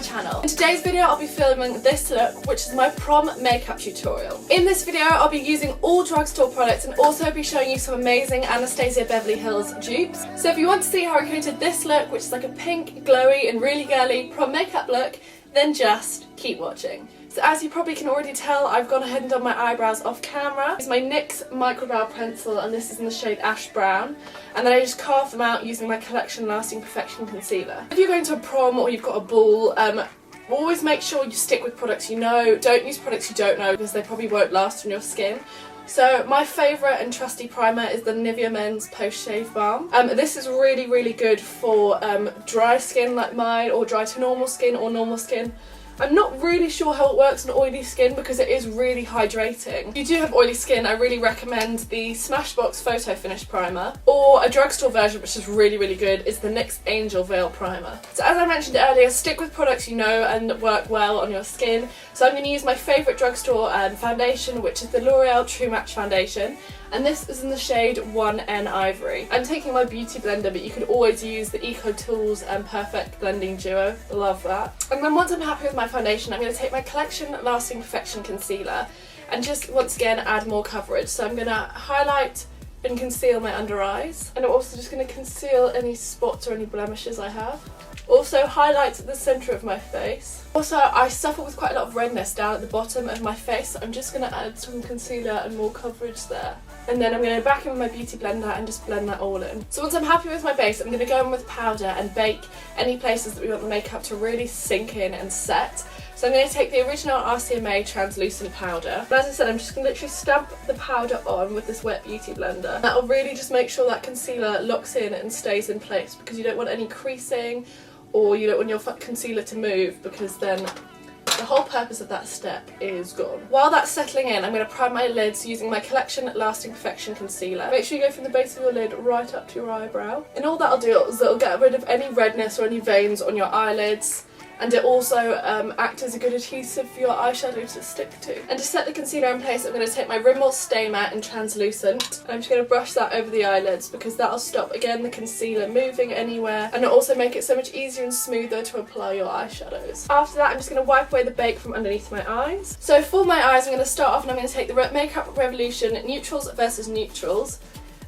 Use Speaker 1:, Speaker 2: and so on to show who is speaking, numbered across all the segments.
Speaker 1: channel. In today's video I'll be filming this look, which is my prom makeup tutorial. In this video I'll be using all Drugstore products and also be showing you some amazing Anastasia Beverly Hills dupes. So if you want to see how I created this look, which is like a pink, glowy and really girly prom makeup look, then just keep watching. So as you probably can already tell, I've gone ahead and done my eyebrows off camera. This is my NYX microbrow pencil and this is in the shade Ash Brown. And then I just carved them out using my Collection Lasting Perfection concealer. If you're going to a prom or you've got a ball, always make sure you stick with products you know. Don't use products you don't know because they probably won't last on your skin. So my favourite and trusty primer is the Nivea Men's Post Shave Balm. This is really good for dry skin like mine, or dry to normal skin, or normal skin. I'm not really sure how it works on oily skin because it is really hydrating. If you do have oily skin, I really recommend the Smashbox Photo Finish Primer, or a drugstore version which is really good is the NYX Angel Veil Primer. So as I mentioned earlier, stick with products you know and work well on your skin. So I'm going to use my favourite drugstore foundation, which is the L'Oreal True Match Foundation. And this is in the shade 1N Ivory. I'm taking my beauty blender, but you could always use the Eco Tools Perfect Blending Duo. Love that. And then once I'm happy with my foundation, I'm going to take my Collection Lasting Perfection Concealer and just once again add more coverage. So I'm going to highlight and conceal my under eyes. And I'm also just going to conceal any spots or any blemishes I have. Also highlight the centre of my face. Also, I suffer with quite a lot of redness down at the bottom of my face, so I'm just going to add some concealer and more coverage there. And then I'm going to go back in with my beauty blender and just blend that all in. So once I'm happy with my base, I'm going to go in with powder and bake any places that we want the makeup to really sink in and set. So I'm going to take the original RCMA translucent powder. And as I said, I'm just going to literally stamp the powder on with this wet beauty blender. That'll really just make sure that concealer locks in and stays in place, because you don't want any creasing or you don't want your concealer to move, because then the whole purpose of that step is gone. While that's settling in, I'm going to prime my lids using my Collection Lasting Perfection Concealer. Make sure you go from the base of your lid right up to your eyebrow. And all that'll do is it'll get rid of any redness or any veins on your eyelids. And it also acts as a good adhesive for your eyeshadow to stick to. And to set the concealer in place, I'm going to take my Rimmel Stay Matte in Translucent. And I'm just going to brush that over the eyelids, because that'll stop, again, the concealer moving anywhere. And it'll also make it so much easier and smoother to apply your eyeshadows. After that, I'm just going to wipe away the bake from underneath my eyes. So for my eyes, I'm going to start off and I'm going to take the Makeup Revolution Neutrals versus Neutrals.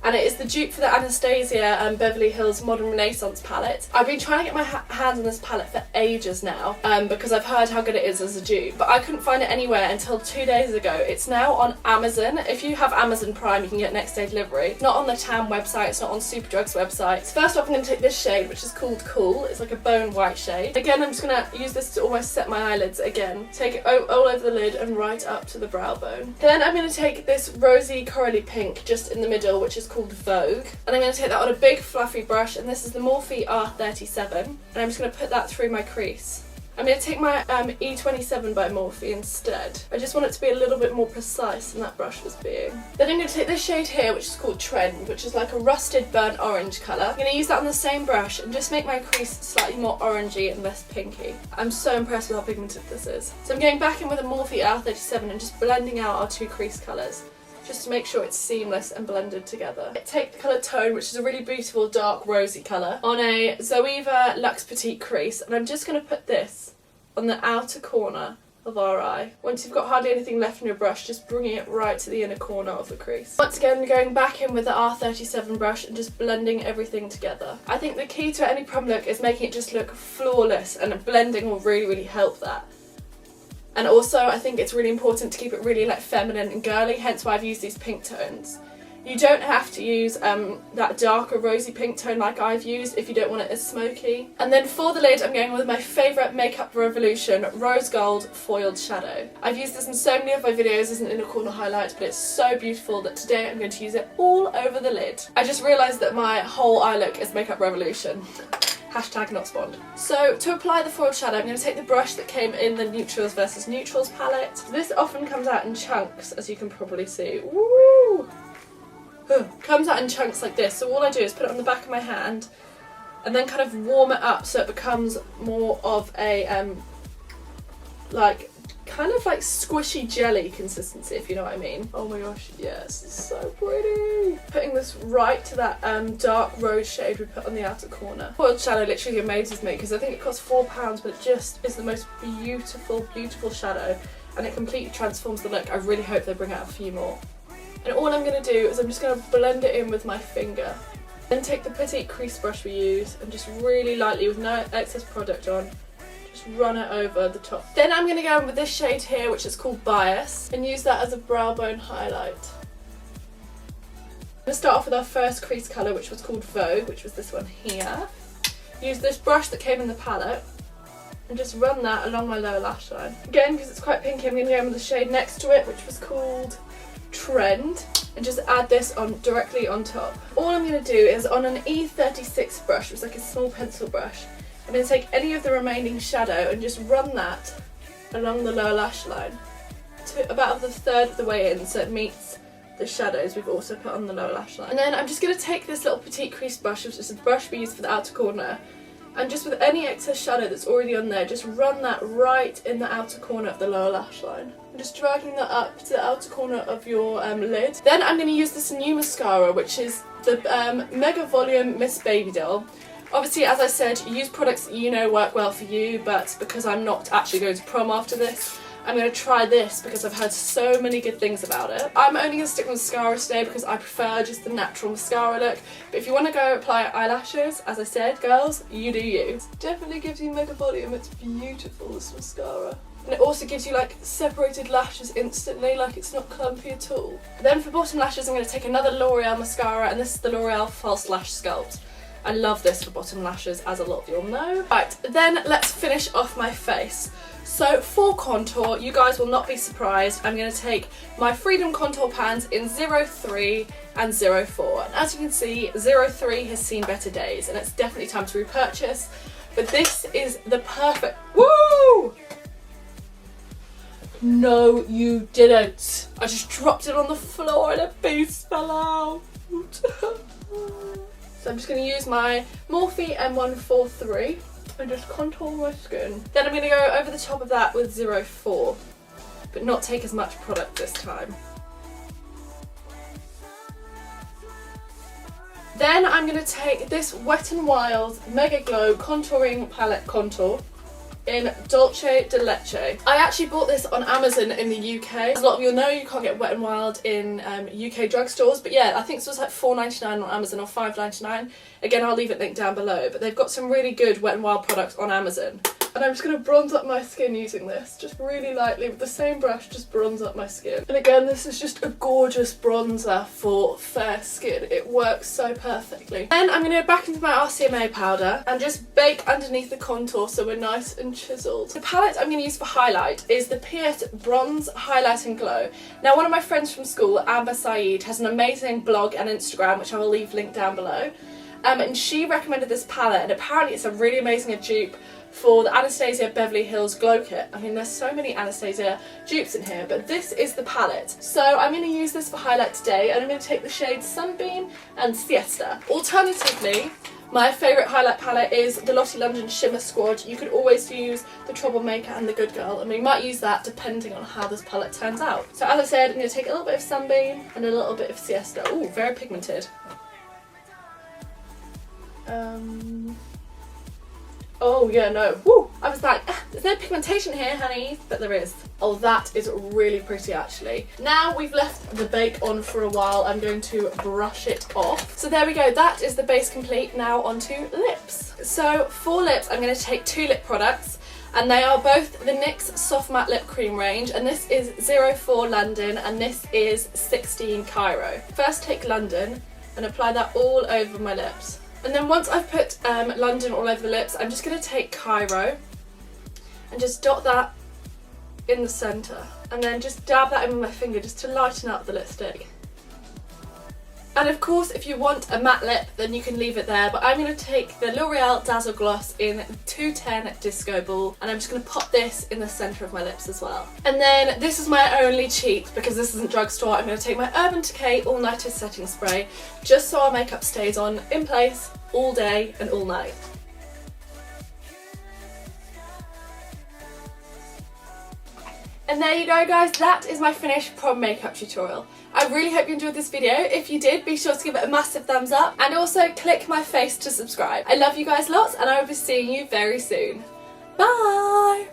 Speaker 1: And it is the dupe for the Anastasia Beverly Hills Modern Renaissance palette. I've been trying to get my hands on this palette for ages now, because I've heard how good it is as a dupe, but I couldn't find it anywhere until 2 days ago. It's now on Amazon. If you have Amazon Prime, you can get next day delivery. It's not on the TAM website, it's not on Superdrug's website. So first off, I'm going to take this shade, which is called Cool. It's like a bone white shade. Again, I'm just going to use this to almost set my eyelids again. Take it all over the lid and right up to the brow bone. Then I'm going to take this rosy corally pink just in the middle, which is called Vogue, and I'm going to take that on a big fluffy brush, and this is the Morphe R37, and I'm just going to put that through my crease. I'm going to take my E27 by Morphe instead. I just want it to be a little bit more precise than that brush was being. Then I'm going to take this shade here, which is called Trend, which is like a rusted burnt orange colour. I'm going to use that on the same brush and just make my crease slightly more orangey and less pinky. I'm so impressed with how pigmented this is. So I'm going back in with a Morphe R37 and just blending out our two crease colours, just to make sure it's seamless and blended together. Take the colour Tone, which is a really beautiful dark rosy colour, on a Zoeva Luxe Petite crease, and I'm just going to put this on the outer corner of our eye. Once you've got hardly anything left on your brush, just bringing it right to the inner corner of the crease. Once again, going back in with the R37 brush and just blending everything together. I think the key to any prom look is making it just look flawless, and blending will really help that. And also, I think it's really important to keep it really like feminine and girly, hence why I've used these pink tones. You don't have to use that darker rosy pink tone like I've used if you don't want it as smoky. And then for the lid, I'm going with my favourite Makeup Revolution Rose Gold Foiled Shadow. I've used this in so many of my videos as an inner corner highlight, but it's so beautiful that today I'm going to use it all over the lid. I just realised that my whole eye look is Makeup Revolution. Hashtag not spawned. So to apply the foiled shadow, I'm going to take the brush that came in the Neutrals versus Neutrals palette. This often comes out in chunks, as you can probably see. Woo! Comes out in chunks like this. So all I do is put it on the back of my hand and then kind of warm it up so it becomes more of a like kind of like squishy jelly consistency, if you know what I mean. Oh my gosh, yes, it's so pretty. Putting this right to that dark rose shade we put on the outer corner. Foiled shadow literally amazes me because I think it costs £4, but it just is the most beautiful, beautiful shadow, and it completely transforms the look. I really hope they bring out a few more. And all I'm going to do is I'm just going to blend it in with my finger. Then take the petite crease brush we use and just really lightly, with no excess product on, just run it over the top. Then I'm going to go in with this shade here, which is called Bias, and use that as a brow bone highlight. I'm going to start off with our first crease colour, which was called Vogue, which was this one here. Use this brush that came in the palette and just run that along my lower lash line. Again, because it's quite pinky, I'm going to go in with the shade next to it, which was called Trend, and just add this on directly on top. All I'm going to do is on an E36 brush, which is like a small pencil brush, I'm going to take any of the remaining shadow and just run that along the lower lash line to about the third of the way in, so it meets the shadows we've also put on the lower lash line. And then I'm just going to take this little petite crease brush, which is the brush we use for the outer corner, and just with any excess shadow that's already on there, just run that right in the outer corner of the lower lash line. I'm just dragging that up to the outer corner of your lid. Then I'm going to use this new mascara, which is the Mega Volume Miss Baby Doll. Obviously, as I said, use products that you know work well for you, but because I'm not actually going to prom after this, I'm going to try this because I've heard so many good things about it. I'm only going to stick with mascara today because I prefer just the natural mascara look. But if you want to go apply eyelashes, as I said, girls, you do you. It definitely gives you mega volume. It's beautiful, this mascara. And it also gives you like separated lashes instantly, like it's not clumpy at all. Then for bottom lashes, I'm going to take another L'Oreal mascara, and this is the L'Oreal False Lash Sculpt. I love this for bottom lashes, as a lot of you all know. Right, then let's finish off my face. So for contour, you guys will not be surprised, I'm going to take my Freedom contour pans in 03 and 04. And as you can see, 03 has seen better days, and it's definitely time to repurchase. But this is the perfect... Woo! No, you didn't. I just dropped it on the floor and a piece fell out. So I'm just going to use my Morphe M143 and just contour my skin. Then I'm going to go over the top of that with 04, but not take as much product this time. Then I'm going to take this Wet n Wild Mega Glow Contouring Palette Contour in Dolce de Leche. I actually bought this on Amazon in the UK. As a lot of you know, you can't get Wet n Wild in UK drugstores, but yeah, I think this was like £4.99 on Amazon or £5.99. Again, I'll leave it linked down below, but they've got some really good Wet n Wild products on Amazon. And I'm just going to bronze up my skin using this, just really lightly with the same brush, just bronze up my skin. And again, this is just a gorgeous bronzer for fair skin. It works so perfectly. Then I'm going to go back into my RCMA powder and just bake underneath the contour so we're nice and chiseled. The palette I'm going to use for highlight is the Piet Bronze Highlight and Glow. Now, one of my friends from school, Amber Saeed, has an amazing blog and Instagram, which I will leave linked down below. And she recommended this palette, and apparently it's a really amazing dupe for the Anastasia Beverly Hills Glow Kit. I mean, there's so many Anastasia dupes in here, but this is the palette. So I'm going to use this for highlight today, and I'm going to take the shades Sunbeam and Siesta. Alternatively, my favourite highlight palette is the Lottie London Shimmer Squad. You could always use the Troublemaker and the Good Girl, and we might use that depending on how this palette turns out. So as I said, I'm going to take a little bit of Sunbeam and a little bit of Siesta. Ooh, very pigmented. Oh yeah, no. Woo! I was like, there's no pigmentation here, honey. But there is. Oh, that is really pretty, actually. Now we've left the bake on for a while, I'm going to brush it off. So there we go. That is the base complete. Now onto lips. So for lips, I'm going to take two lip products. And they are both the NYX Soft Matte Lip Cream range. And this is 04 London and this is 16 Cairo. First take London and apply that all over my lips. And then once I've put London all over the lips, I'm just going to take Cairo and just dot that in the centre. And then just dab that in with my finger just to lighten up the lipstick. And of course, if you want a matte lip, then you can leave it there. But I'm going to take the L'Oreal Dazzle Gloss in 210 Disco Ball. And I'm just going to pop this in the centre of my lips as well. And then this is my only cheat, because this isn't drugstore. I'm going to take my Urban Decay All Nighter Setting Spray, just so our makeup stays on in place all day and all night. And there you go guys, that is my finished prom makeup tutorial. I really hope you enjoyed this video. If you did, be sure to give it a massive thumbs up and also click my face to subscribe. I love you guys lots and I will be seeing you very soon. Bye!